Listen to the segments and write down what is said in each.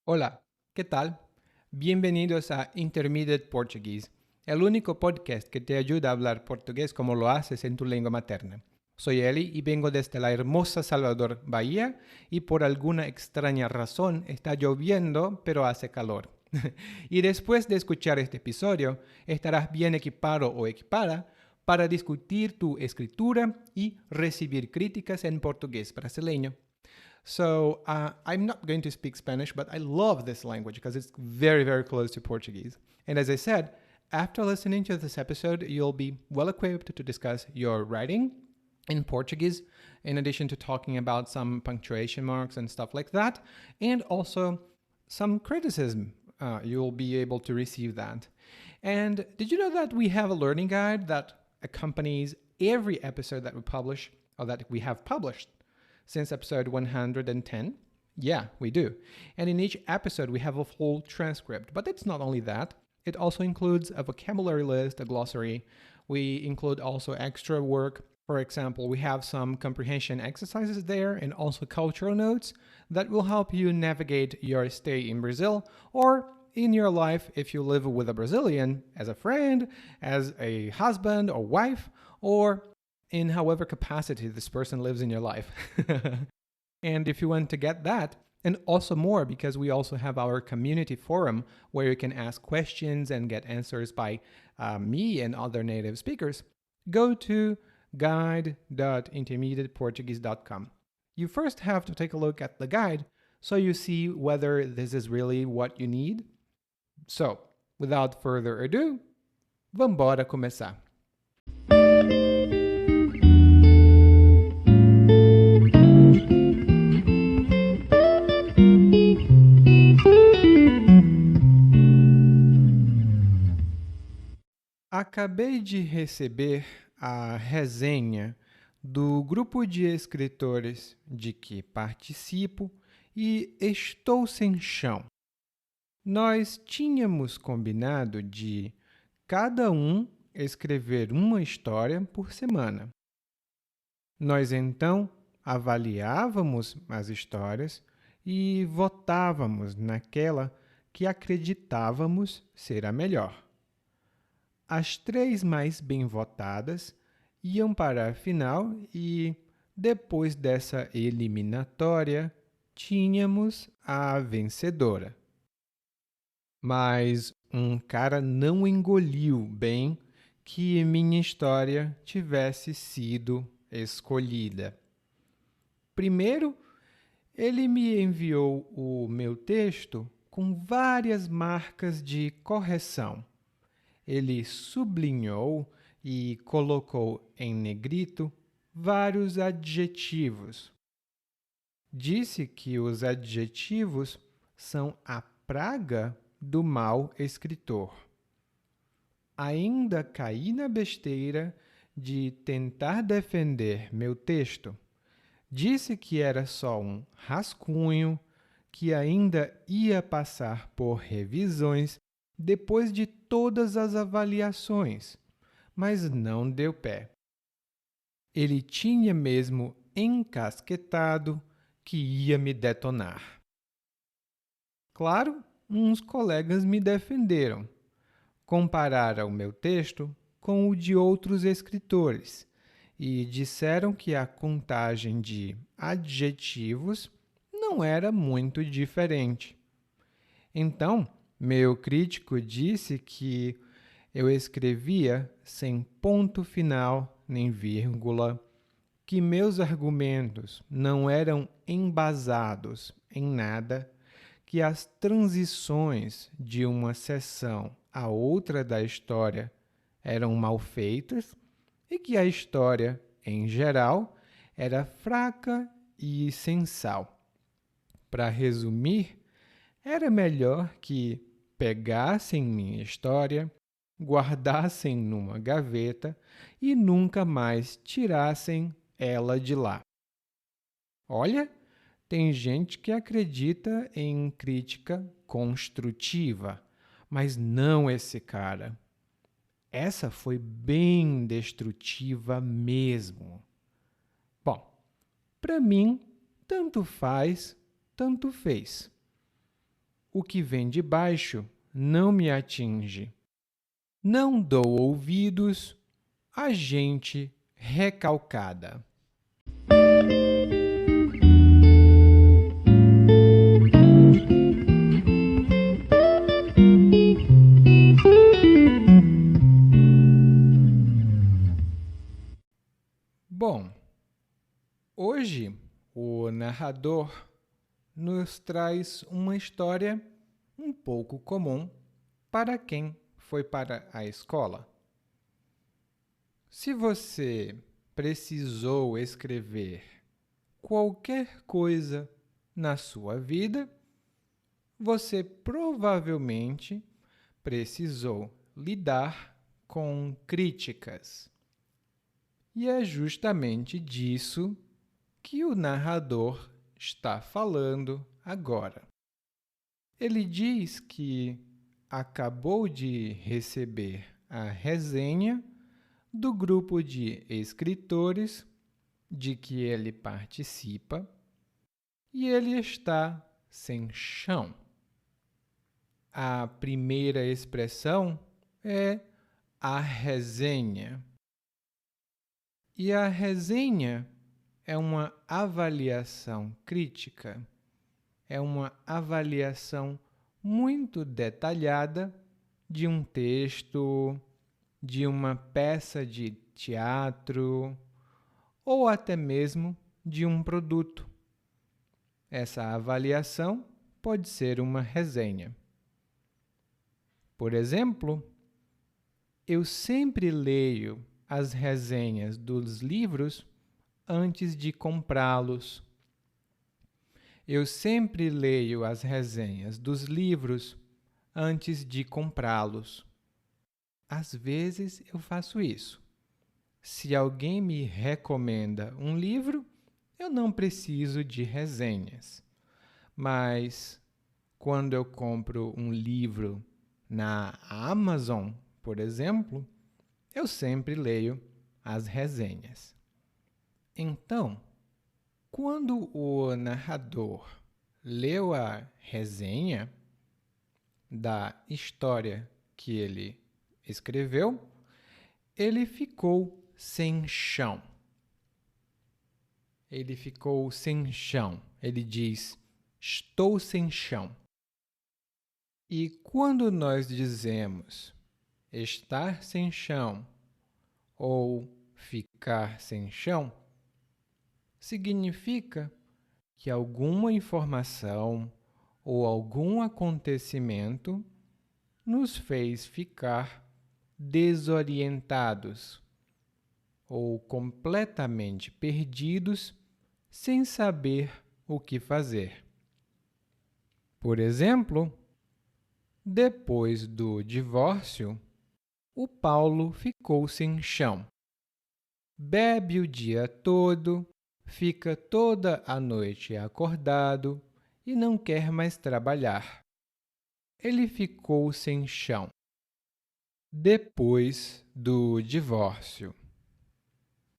Hola, ¿qué tal? Bienvenidos a Intermediate Portuguese, el único podcast que te ayuda a hablar portugués como lo haces en tu lengua materna. Soy Eli y vengo desde la hermosa Salvador, Bahía, y por alguna extraña razón está lloviendo, pero hace calor. Y después de escuchar este episodio, estarás bien equipado o equipada para discutir tu escritura y recibir críticas en portugués brasileño. So I'm not going to speak Spanish, but I love this language because it's very, very close to Portuguese. And as I said, after listening to this episode, you'll be well equipped to discuss your writing in Portuguese, in addition to talking about some punctuation marks and stuff like that, and also some criticism. You'll be able to receive that. And did you know that we have a learning guide that accompanies every episode that we publish or that we have published since episode 110? Yeah, we do. And in each episode, we have a full transcript. But it's not only that, it also includes a vocabulary list, a glossary. We include also extra work. For example, we have some comprehension exercises there and also cultural notes that will help you navigate your stay in Brazil or in your life if you live with a Brazilian as a friend, as a husband or wife, or in however capacity this person lives in your life. And if you want to get that, and also more, because we also have our community forum where you can ask questions and get answers by me and other native speakers, go to guide.intermediateportuguese.com. You first have to take a look at the guide so you see whether this is really what you need. So, without further ado, vambora começar. Acabei de receber a resenha do grupo de escritores de que participo e estou sem chão. Nós tínhamos combinado de cada um escrever uma história por semana. Nós então avaliávamos as histórias e votávamos naquela que acreditávamos ser a melhor. As 3 mais bem votadas iam para a final e, depois dessa eliminatória, tínhamos a vencedora. Mas um cara não engoliu bem que minha história tivesse sido escolhida. Primeiro, ele me enviou o meu texto com várias marcas de correção. Ele sublinhou e colocou em negrito vários adjetivos. Disse que os adjetivos são a praga do mau escritor. Ainda caí na besteira de tentar defender meu texto. Disse que era só um rascunho, que ainda ia passar por revisões depois de todas as avaliações, mas não deu pé. Ele tinha mesmo encasquetado que ia me detonar. Claro, uns colegas me defenderam. Compararam o meu texto com o de outros escritores e disseram que a contagem de adjetivos não era muito diferente. Então, meu crítico disse que eu escrevia sem ponto final nem vírgula, que meus argumentos não eram embasados em nada, que as transições de uma seção a outra da história eram mal feitas e que a história, em geral, era fraca e sem sal. Para resumir, era melhor que pegassem minha história, guardassem numa gaveta e nunca mais tirassem ela de lá. Olha, tem gente que acredita em crítica construtiva, mas não esse cara. Essa foi bem destrutiva mesmo. Bom, para mim, tanto faz, tanto fez. o que vem de baixo não me atinge. Não dou ouvidos a gente recalcada. Bom, hoje o narrador nos traz uma história um pouco comum para quem foi para a escola. Se você precisou escrever qualquer coisa na sua vida, você provavelmente precisou lidar com críticas. E é justamente disso que o narrador está falando agora. Ele diz que acabou de receber a resenha do grupo de escritores de que ele participa e ele está sem chão. A primeira expressão é a resenha. E a resenha é uma avaliação crítica, é uma avaliação muito detalhada de um texto, de uma peça de teatro ou até mesmo de um produto. Essa avaliação pode ser uma resenha. Por exemplo, eu sempre leio as resenhas dos livros antes de comprá-los. Eu sempre leio as resenhas dos livros antes de comprá-los. Às vezes eu faço isso. Se alguém me recomenda um livro, eu não preciso de resenhas. Mas quando eu compro um livro na Amazon, por exemplo, eu sempre leio as resenhas. Então, quando o narrador leu a resenha da história que ele escreveu, ele ficou sem chão. Ele ficou sem chão. Ele diz: estou sem chão. E quando nós dizemos estar sem chão ou ficar sem chão, significa que alguma informação ou algum acontecimento nos fez ficar desorientados ou completamente perdidos sem saber o que fazer. Por exemplo, depois do divórcio, o Paulo ficou sem chão. Bebe o dia todo, fica toda a noite acordado e não quer mais trabalhar. Ele ficou sem chão. Depois do divórcio.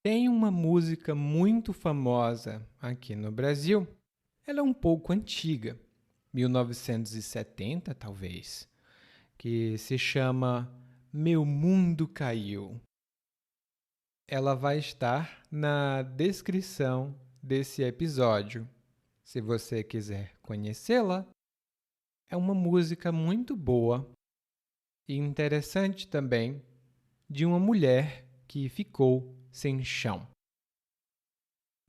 Tem uma música muito famosa aqui no Brasil. Ela é um pouco antiga, 1970 talvez, que se chama Meu Mundo Caiu. Ela vai estar na descrição desse episódio. Se você quiser conhecê-la, é uma música muito boa e interessante também de uma mulher que ficou sem chão.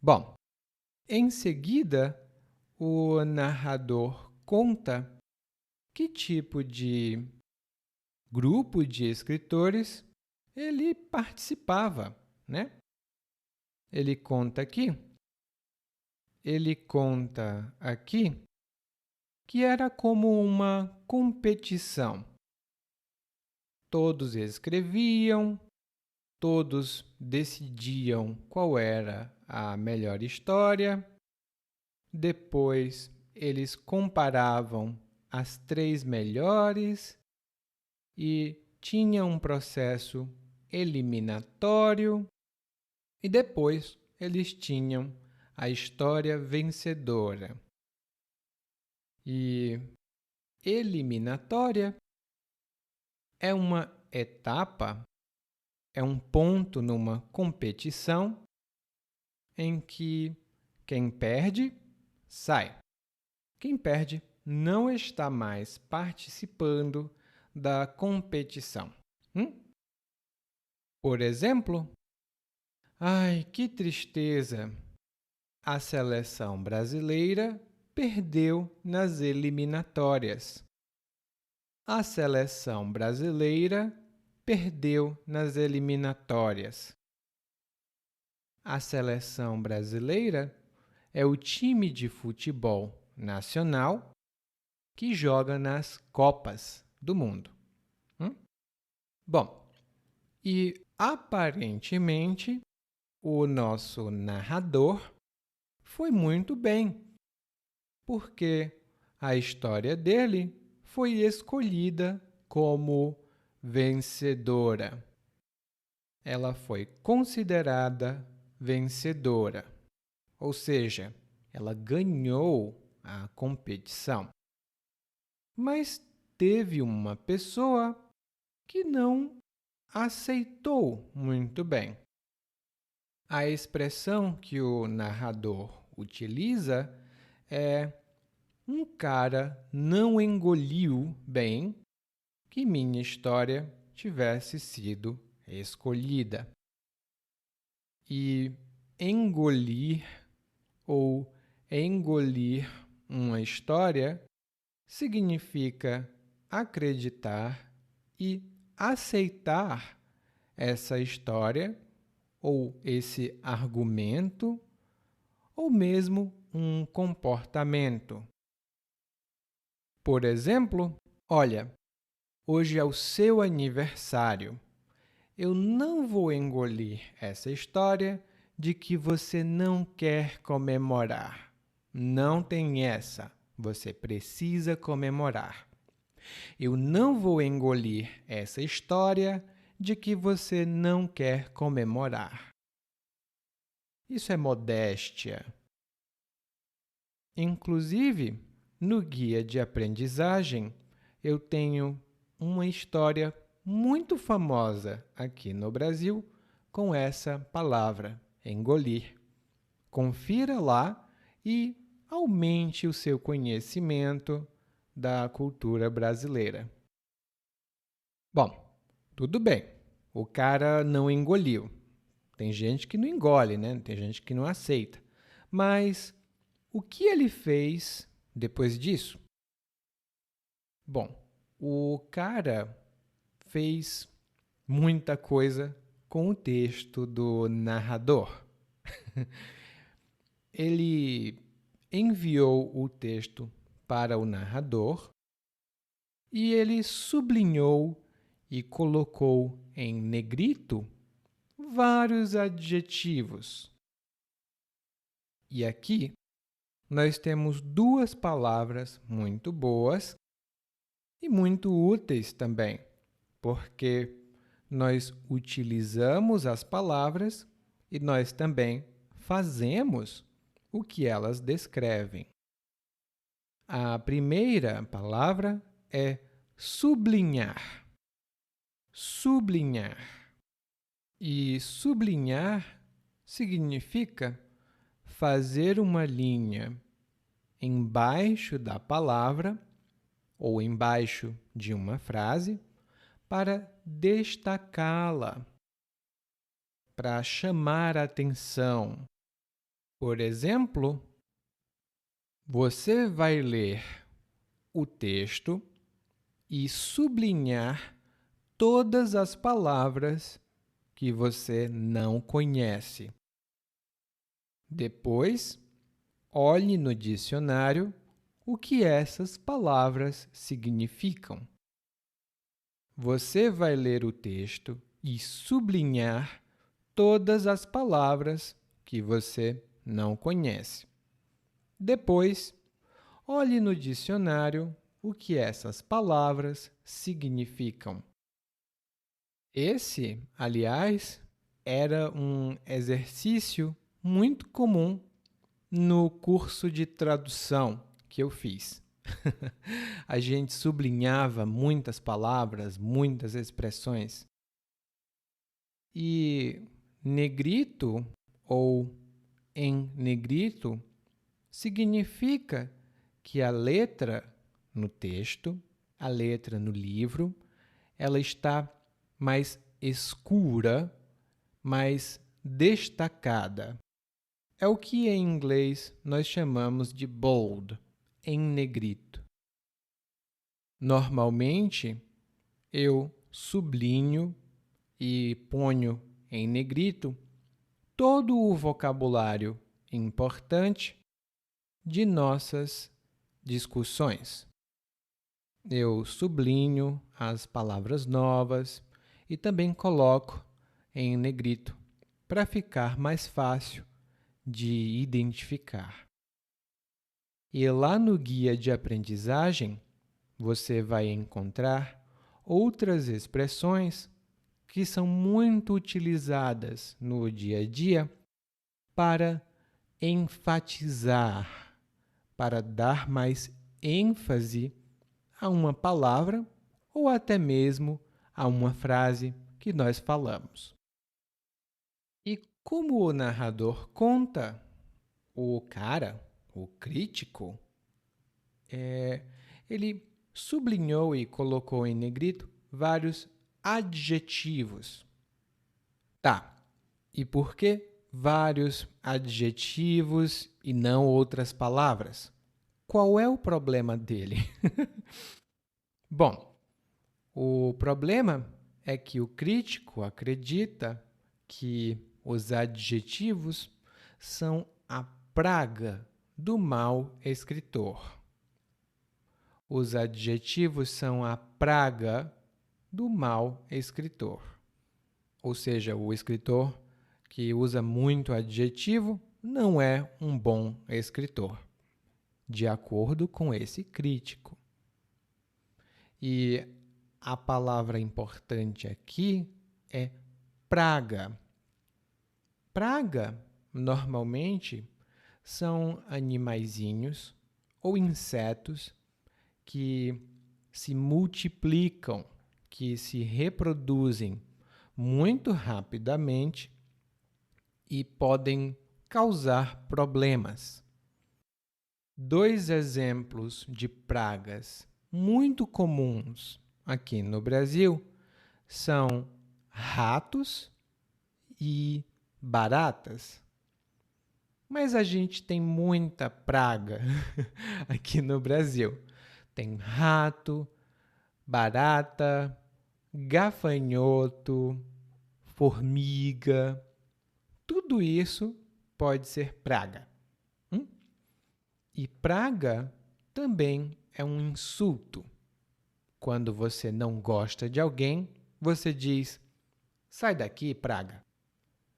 Bom, em seguida, o narrador conta que tipo de grupo de escritores ele participava, né? Ele conta aqui que era como uma competição. Todos escreviam, todos decidiam qual era a melhor história. Depois, eles comparavam as 3 melhores e tinha um processo eliminatório. E depois, eles tinham a história vencedora. E eliminatória é uma etapa, é um ponto numa competição em que quem perde sai. Quem perde não está mais participando da competição. Por exemplo, ai, que tristeza! A seleção brasileira perdeu nas eliminatórias. A seleção brasileira perdeu nas eliminatórias. A seleção brasileira é o time de futebol nacional que joga nas Copas do Mundo. Bom, e aparentemente o nosso narrador foi muito bem, porque a história dele foi escolhida como vencedora. Ela foi considerada vencedora, ou seja, ela ganhou a competição. Mas teve uma pessoa que não aceitou muito bem. A expressão que o narrador utiliza é: um cara não engoliu bem que minha história tivesse sido escolhida. E engolir ou engolir uma história significa acreditar e aceitar essa história ou esse argumento ou mesmo um comportamento. Por exemplo, olha, hoje é o seu aniversário. Eu não vou engolir essa história de que você não quer comemorar. Não tem essa. Você precisa comemorar. Eu não vou engolir essa história de que você não quer comemorar. Isso é modéstia. Inclusive, no guia de aprendizagem, eu tenho uma história muito famosa aqui no Brasil com essa palavra, engolir. Confira lá e aumente o seu conhecimento da cultura brasileira. Bom, tudo bem. O cara não engoliu. Tem gente que não engole, né? Tem gente que não aceita. Mas o que ele fez depois disso? Bom, o cara fez muita coisa com o texto do narrador. Ele enviou o texto para o narrador e ele sublinhou e colocou em negrito vários adjetivos. E aqui nós temos duas palavras muito boas e muito úteis também, porque nós utilizamos as palavras e nós também fazemos o que elas descrevem. A primeira palavra é sublinhar. Sublinhar. E sublinhar significa fazer uma linha embaixo da palavra ou embaixo de uma frase para destacá-la, para chamar a atenção. Por exemplo, você vai ler o texto e sublinhar todas as palavras que você não conhece. Depois, olhe no dicionário o que essas palavras significam. Você vai ler o texto e sublinhar todas as palavras que você não conhece. Depois, olhe no dicionário o que essas palavras significam. Esse, aliás, era um exercício muito comum no curso de tradução que eu fiz. A gente sublinhava muitas palavras, muitas expressões. E negrito ou em negrito significa que a letra no texto, a letra no livro, ela está mais escura, mais destacada. É o que em inglês nós chamamos de bold, em negrito. Normalmente, eu sublinho e ponho em negrito todo o vocabulário importante de nossas discussões. Eu sublinho as palavras novas e também coloco em negrito para ficar mais fácil de identificar. E lá no guia de aprendizagem, você vai encontrar outras expressões que são muito utilizadas no dia a dia para enfatizar, para dar mais ênfase a uma palavra ou até mesmo a uma frase que nós falamos. E como o narrador conta, o cara, o crítico, ele sublinhou e colocou em negrito vários adjetivos. Tá, e por que vários adjetivos e não outras palavras? Qual é o problema dele? Bom, o problema é que o crítico acredita que os adjetivos são a praga do mau escritor. Os adjetivos são a praga do mau escritor. Ou seja, o escritor que usa muito adjetivo não é um bom escritor, de acordo com esse crítico. E a palavra importante aqui é praga. Praga, normalmente, são animaizinhos ou insetos que se multiplicam, que se reproduzem muito rapidamente e podem causar problemas. Dois exemplos de pragas muito comuns aqui no Brasil são ratos e baratas. Mas a gente tem muita praga aqui no Brasil. Tem rato, barata, gafanhoto, formiga. Tudo isso pode ser praga. E praga também é um insulto. Quando você não gosta de alguém, você diz: sai daqui, praga.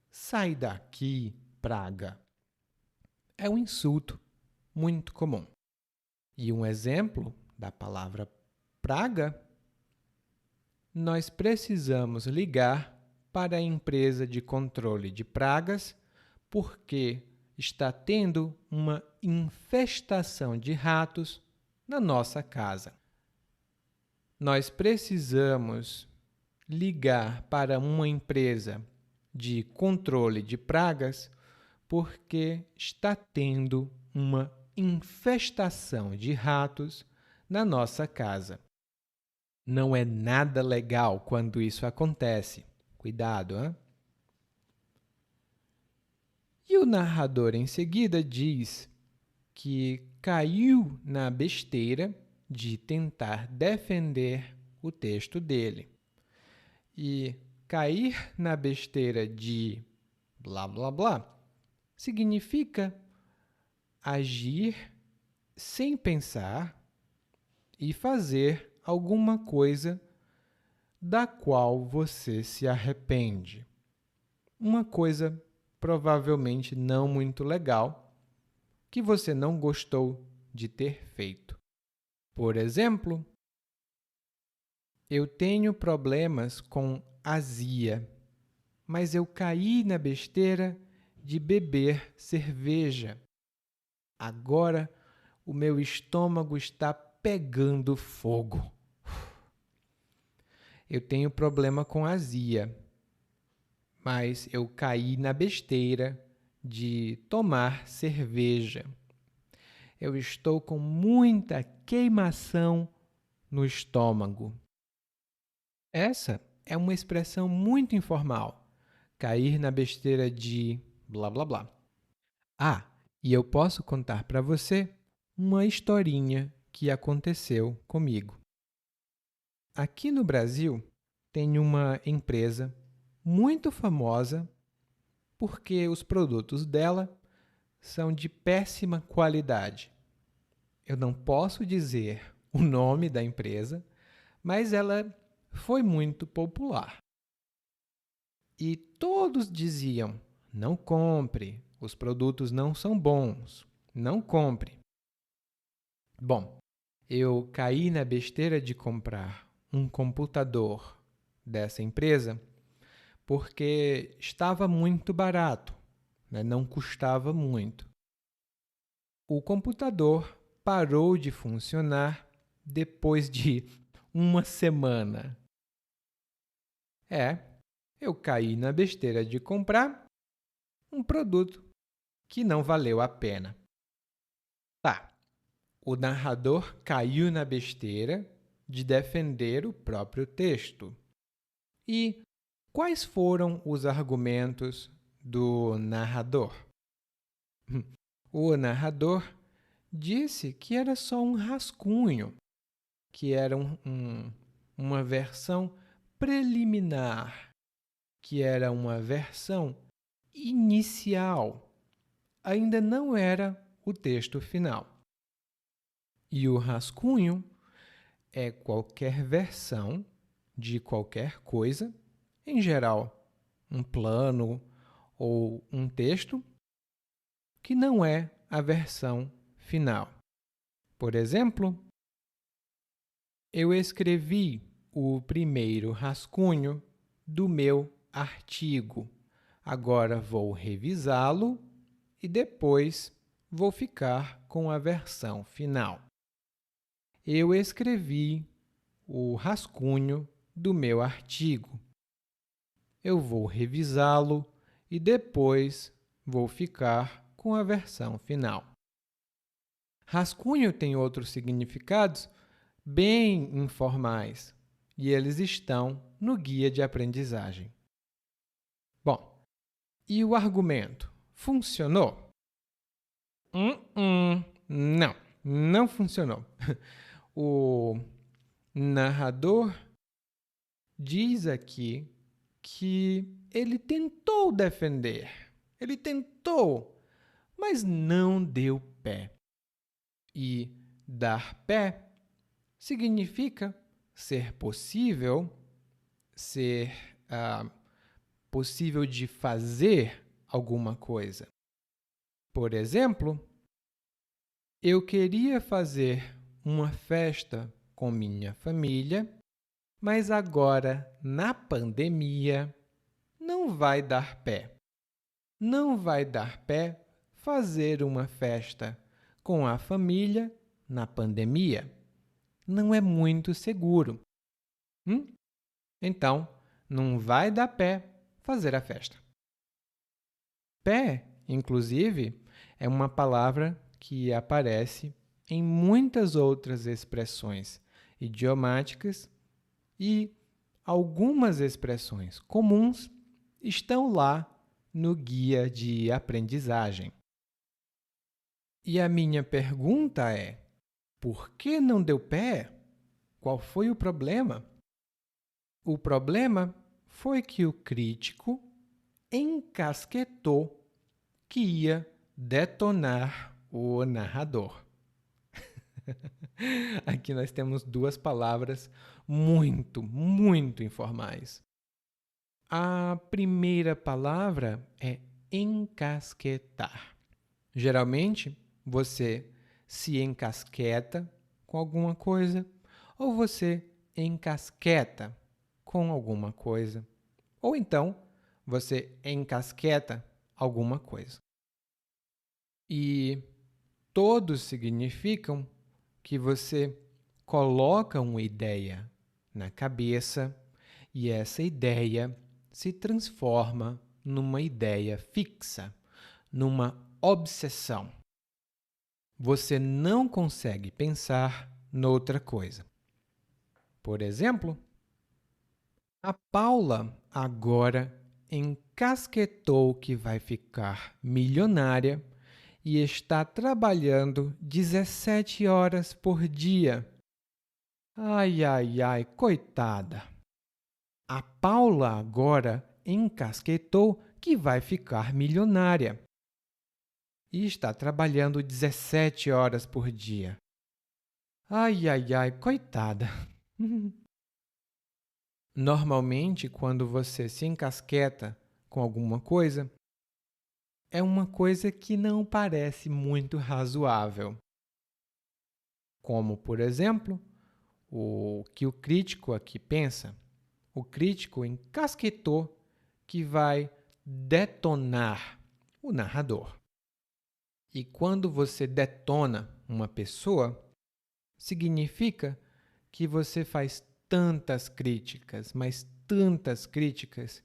Sai daqui, praga. É um insulto muito comum. E um exemplo da palavra praga, nós precisamos ligar para a empresa de controle de pragas porque está tendo uma infestação de ratos na nossa casa. Nós precisamos ligar para uma empresa de controle de pragas porque está tendo uma infestação de ratos na nossa casa. Não é nada legal quando isso acontece. Cuidado, hein? E o narrador em seguida diz que caiu na besteira de tentar defender o texto dele. E cair na besteira de blá blá blá significa agir sem pensar e fazer alguma coisa da qual você se arrepende. Uma coisa provavelmente não muito legal que você não gostou de ter feito. Por exemplo, eu tenho problemas com azia, mas eu caí na besteira de beber cerveja. Agora, O meu estômago está pegando fogo. Eu tenho problema com azia, mas eu caí na besteira de tomar cerveja. Eu estou com muita queimação no estômago. Essa é uma expressão muito informal. Cair na besteira de blá blá blá. Ah, e eu posso contar para você uma historinha que aconteceu comigo. Aqui no Brasil tem uma empresa muito famosa porque os produtos dela são de péssima qualidade. Eu não posso dizer o nome da empresa, mas ela foi muito popular. E todos diziam: não compre, os produtos não são bons, não compre. Bom, eu caí na besteira de comprar um computador dessa empresa porque estava muito barato, né? Não custava muito. O computador parou de funcionar depois de uma semana. Eu caí na besteira de comprar um produto que não valeu a pena. Tá, o narrador caiu na besteira de defender o próprio texto. E quais foram os argumentos do narrador? O narrador disse que era só um rascunho, que era uma versão preliminar, que era uma versão inicial. Ainda não era o texto final. E o rascunho é qualquer versão de qualquer coisa, em geral, um plano ou um texto, que não é a versão final. Por exemplo, eu escrevi o primeiro rascunho do meu artigo. Agora vou revisá-lo e depois vou ficar com a versão final. Eu escrevi o rascunho do meu artigo. Eu vou revisá-lo e depois vou ficar com a versão final. Rascunho tem outros significados bem informais e eles estão no guia de aprendizagem. Bom, e o argumento? Funcionou? Não, não funcionou. O narrador diz aqui que ele tentou defender, ele tentou, mas não deu pé. E dar pé significa ser possível, ser possível de fazer alguma coisa. Por exemplo, eu queria fazer uma festa com minha família, mas agora, na pandemia, não vai dar pé. Não vai dar pé fazer uma festa com a família na pandemia. Não é muito seguro. Então, não vai dar pé fazer a festa. Pé, inclusive, é uma palavra que aparece em muitas outras expressões idiomáticas e algumas expressões comuns estão lá no guia de aprendizagem. E a minha pergunta é: por que não deu pé? Qual foi o problema? O problema foi que o crítico encasquetou que ia detonar o narrador. Aqui nós temos duas palavras muito informais. A primeira palavra é encasquetar. Geralmente, você se encasqueta com alguma coisa ou você encasqueta com alguma coisa. Ou então, você encasqueta alguma coisa. E Todos significam que você coloca uma ideia na cabeça e essa ideia se transforma numa ideia fixa, numa obsessão. Você não consegue pensar noutra coisa. Por exemplo, a Paula agora encasquetou que vai ficar milionária e está trabalhando 17 horas por dia. Ai, ai, ai, coitada! A Paula agora encasquetou que vai ficar milionária e está trabalhando 17 horas por dia. Ai, ai, ai, coitada! Normalmente, quando você se encasqueta com alguma coisa, é uma coisa que não parece muito razoável. Como, por exemplo, o que o crítico aqui pensa. O crítico encasquetou que vai detonar o narrador. E quando você detona uma pessoa, significa que você faz tantas críticas, mas tantas críticas,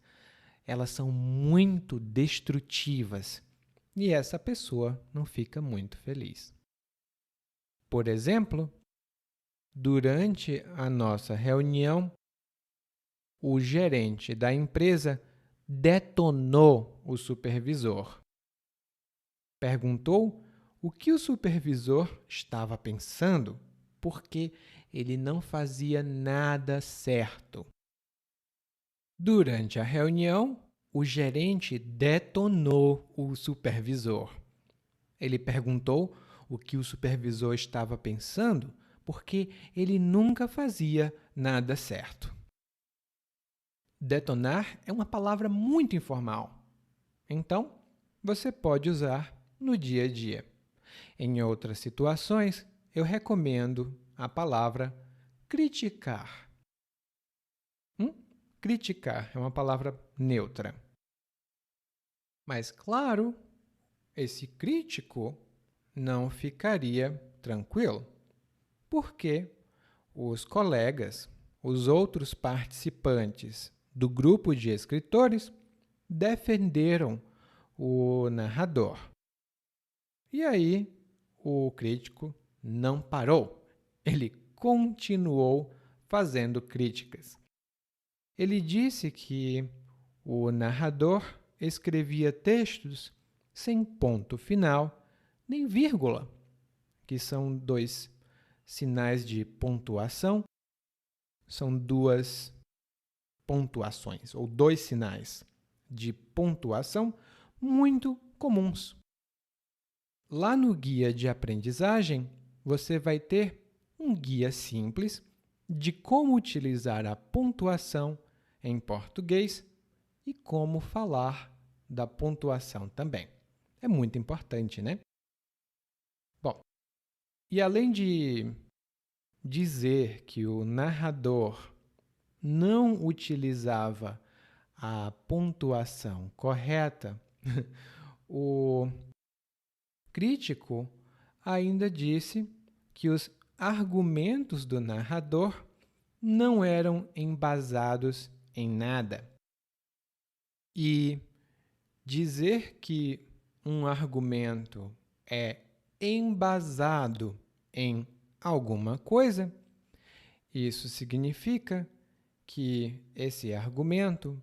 elas são muito destrutivas e essa pessoa não fica muito feliz. Por exemplo, durante a nossa reunião, o gerente da empresa detonou o supervisor. Perguntou o que o supervisor estava pensando, porque ele não fazia nada certo. Durante a reunião, o gerente detonou o supervisor. Ele perguntou o que o supervisor estava pensando, porque ele nunca fazia nada certo. Detonar é uma palavra muito informal. Então, você pode usar no dia a dia. Em outras situações, eu recomendo a palavra criticar. Criticar é uma palavra neutra. Mas, claro, esse crítico não ficaria tranquilo, porque os colegas, os outros participantes do grupo de escritores, defenderam o narrador. E aí, o crítico não parou. Ele continuou fazendo críticas. Ele disse que o narrador escrevia textos sem ponto final nem vírgula, que são 2 sinais de pontuação, são 2 pontuações, ou 2 sinais de pontuação muito comuns. Lá no guia de aprendizagem, você vai ter um guia simples de como utilizar a pontuação em português e como falar da pontuação também. É muito importante, né? Bom, e além de dizer que o narrador não utilizava a pontuação correta, o crítico ainda disse que os argumentos do narrador não eram embasados em nada. E dizer que um argumento é embasado em alguma coisa, isso significa que esse argumento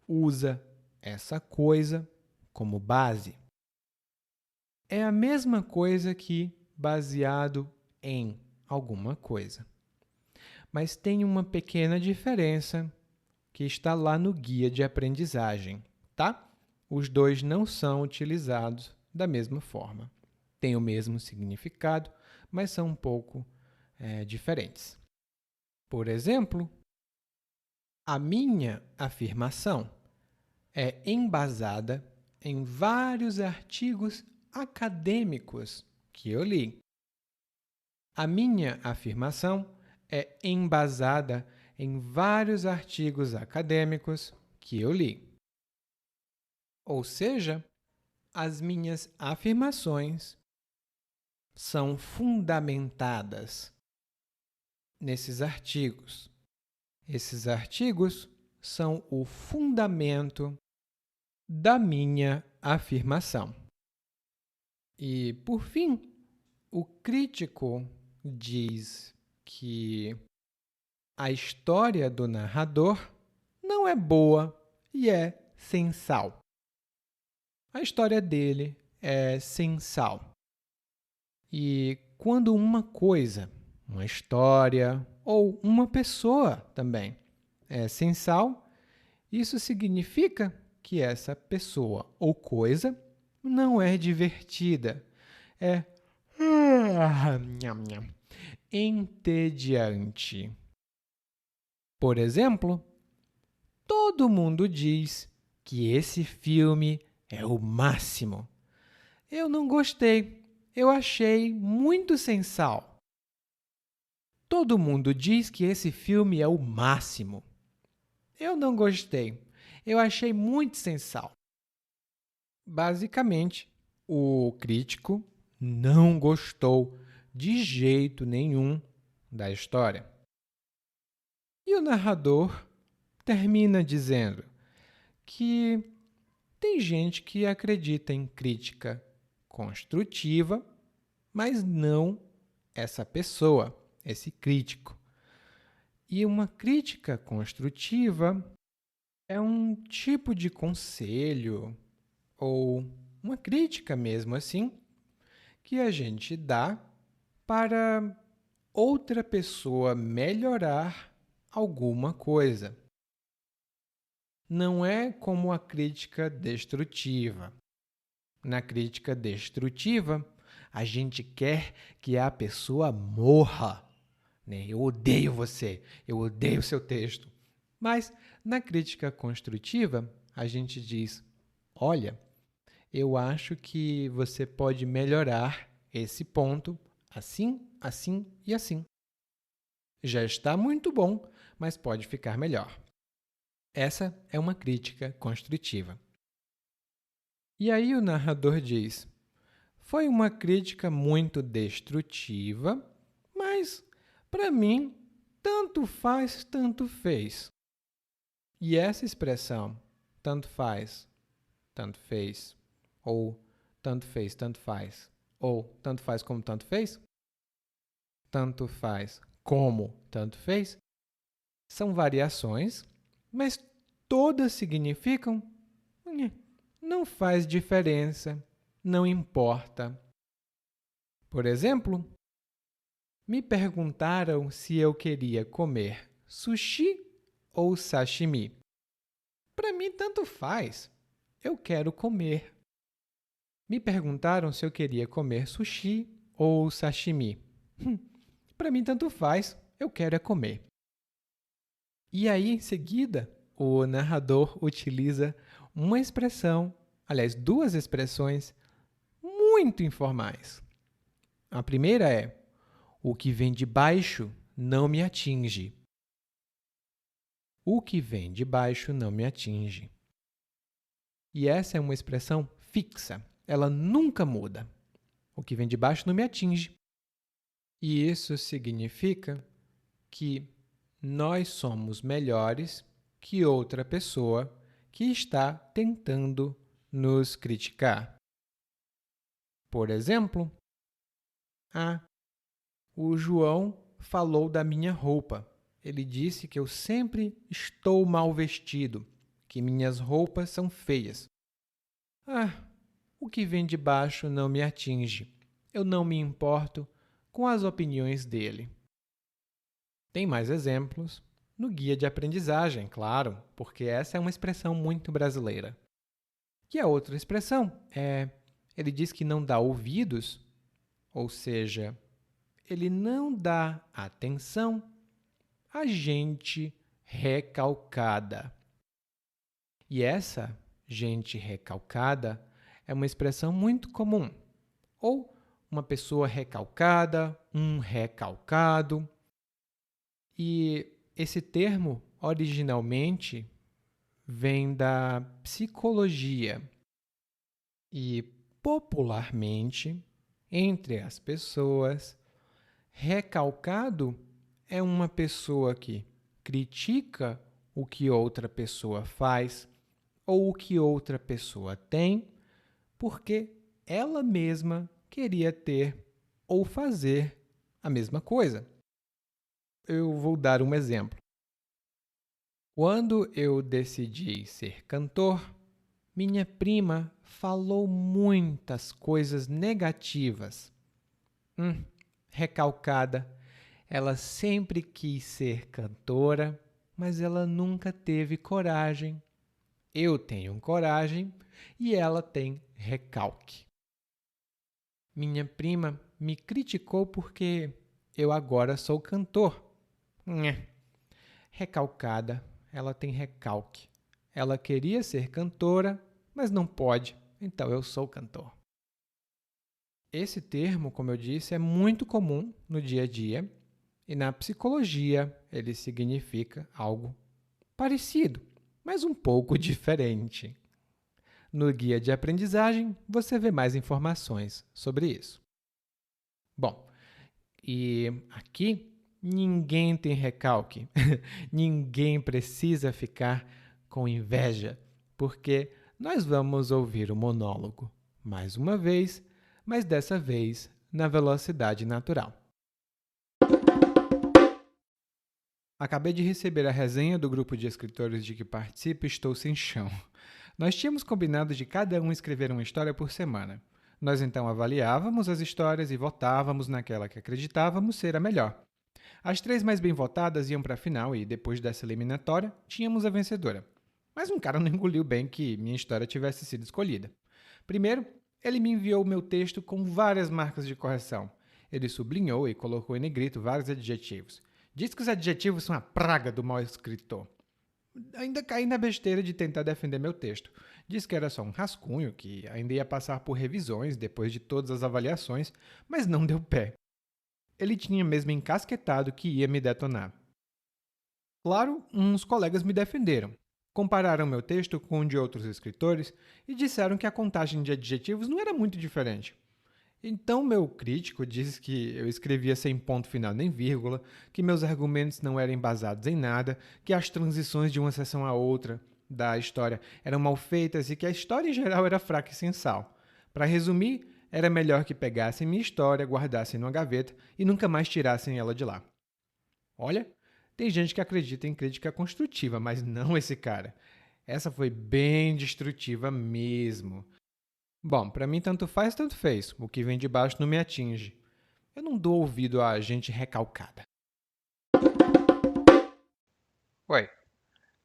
usa essa coisa como base. É a mesma coisa que baseado em alguma coisa. Mas tem uma pequena diferença que está lá no guia de aprendizagem, tá? Os dois não são utilizados da mesma forma. Têm o mesmo significado, mas são um pouco diferentes. Por exemplo, a minha afirmação é embasada em vários artigos acadêmicos que eu li. A minha afirmação é embasada em vários artigos acadêmicos que eu li. Ou seja, as minhas afirmações são fundamentadas nesses artigos. Esses artigos são o fundamento da minha afirmação. E, por fim, o crítico diz que a história do narrador não é boa e é sem sal. A história dele é sem sal. E quando uma coisa, uma história ou uma pessoa também é sem sal, isso significa que essa pessoa ou coisa não é divertida, é entediante. Por exemplo, todo mundo diz que esse filme é o máximo. Eu não gostei, eu achei muito sem sal. Todo mundo diz que esse filme é o máximo. Eu não gostei, eu achei muito sem sal. Basicamente, o crítico não gostou de jeito nenhum da história. E o narrador termina dizendo que tem gente que acredita em crítica construtiva, mas não essa pessoa, esse crítico. E uma crítica construtiva é um tipo de conselho ou uma crítica mesmo assim que a gente dá para outra pessoa melhorar alguma coisa. Não é como a crítica destrutiva. Na crítica destrutiva, a gente quer que a pessoa morra, né? Eu odeio você, eu odeio o seu texto. Mas na crítica construtiva, a gente diz: olha, eu acho que você pode melhorar esse ponto assim, assim e assim. Já está muito bom, mas pode ficar melhor. Essa é uma crítica construtiva. E aí o narrador diz: foi uma crítica muito destrutiva, mas para mim tanto faz, tanto fez. E essa expressão, tanto faz, tanto fez, ou tanto fez, tanto faz, ou tanto faz como tanto fez, tanto faz como tanto fez, são variações, mas todas significam não faz diferença, não importa. Por exemplo, me perguntaram se eu queria comer sushi ou sashimi. Para mim, tanto faz. Eu quero comer. Me perguntaram se eu queria comer sushi ou sashimi. Para mim, tanto faz. Eu quero é comer. E aí, em seguida, o narrador utiliza uma expressão, aliás, duas expressões muito informais. A primeira é: o que vem de baixo não me atinge. O que vem de baixo não me atinge. E essa é uma expressão fixa, ela nunca muda. O que vem de baixo não me atinge. E isso significa que nós somos melhores que outra pessoa que está tentando nos criticar. Por exemplo, o João falou da minha roupa. Ele disse que eu sempre estou mal vestido, que minhas roupas são feias. O que vem de baixo não me atinge. Eu não me importo com as opiniões dele. Tem mais exemplos no guia de aprendizagem, claro, porque essa é uma expressão muito brasileira. E a outra expressão é: ele diz que não dá ouvidos, ou seja, ele não dá atenção a gente recalcada. E essa gente recalcada é uma expressão muito comum. Ou uma pessoa recalcada, um recalcado. E esse termo, originalmente, vem da psicologia. E, popularmente, entre as pessoas. Recalcado é uma pessoa que critica o que outra pessoa faz ou o que outra pessoa tem, porque ela mesma queria ter ou fazer a mesma coisa. Eu vou dar um exemplo. Quando eu decidi ser cantor, minha prima falou muitas coisas negativas. Recalcada, ela sempre quis ser cantora, mas ela nunca teve coragem. Eu tenho coragem e ela tem recalque. Minha prima me criticou porque eu agora sou cantor. Recalcada, ela tem recalque. Ela queria ser cantora, mas não pode, então eu sou cantor. Esse termo, como eu disse, é muito comum no dia a dia e na psicologia ele significa algo parecido, mas um pouco diferente. No guia de aprendizagem você vê mais informações sobre isso. Bom, e aqui ninguém tem recalque, ninguém precisa ficar com inveja, porque nós vamos ouvir o monólogo mais uma vez, mas dessa vez na velocidade natural. Acabei de receber a resenha do grupo de escritores de que participo e estou sem chão. Nós tínhamos combinado de cada um escrever uma história por semana. Nós então avaliávamos as histórias e votávamos naquela que acreditávamos ser a melhor. As 3 mais bem votadas iam para a final e, depois dessa eliminatória, tínhamos a vencedora. Mas um cara não engoliu bem que minha história tivesse sido escolhida. Primeiro, ele me enviou o meu texto com várias marcas de correção. Ele sublinhou e colocou em negrito vários adjetivos. Diz que os adjetivos são a praga do mau escritor. Ainda caí na besteira de tentar defender meu texto. Disse que era só um rascunho, que ainda ia passar por revisões depois de todas as avaliações, mas não deu pé. Ele tinha mesmo encasquetado que ia me detonar. Claro, uns colegas me defenderam. Compararam meu texto com o de outros escritores e disseram que a contagem de adjetivos não era muito diferente. Então, meu crítico disse que eu escrevia sem ponto final nem vírgula, que meus argumentos não eram embasados em nada, que as transições de uma seção a outra da história eram mal feitas e que a história em geral era fraca e sem sal. Para resumir, era melhor que pegassem minha história, guardassem numa gaveta e nunca mais tirassem ela de lá. Olha, tem gente que acredita em crítica construtiva, mas não esse cara. Essa foi bem destrutiva mesmo. Bom, para mim tanto faz, tanto fez. O que vem de baixo não me atinge. Eu não dou ouvido a gente recalcada. Oi,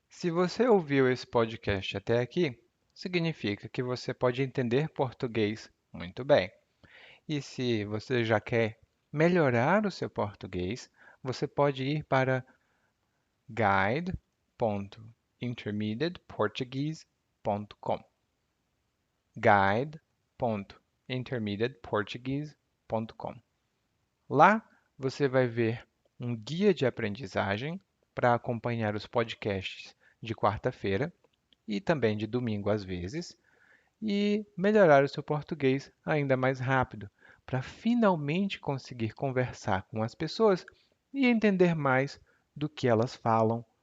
se você ouviu esse podcast até aqui, significa que você pode entender português muito bem. E se você já quer melhorar o seu português, você pode ir para guide.intermediateportuguese.com. guide.intermediateportuguese.com. Lá você vai ver um guia de aprendizagem para acompanhar os podcasts de quarta-feira e também de domingo às vezes, e melhorar o seu português ainda mais rápido, para finalmente conseguir conversar com as pessoas e entender mais do que elas falam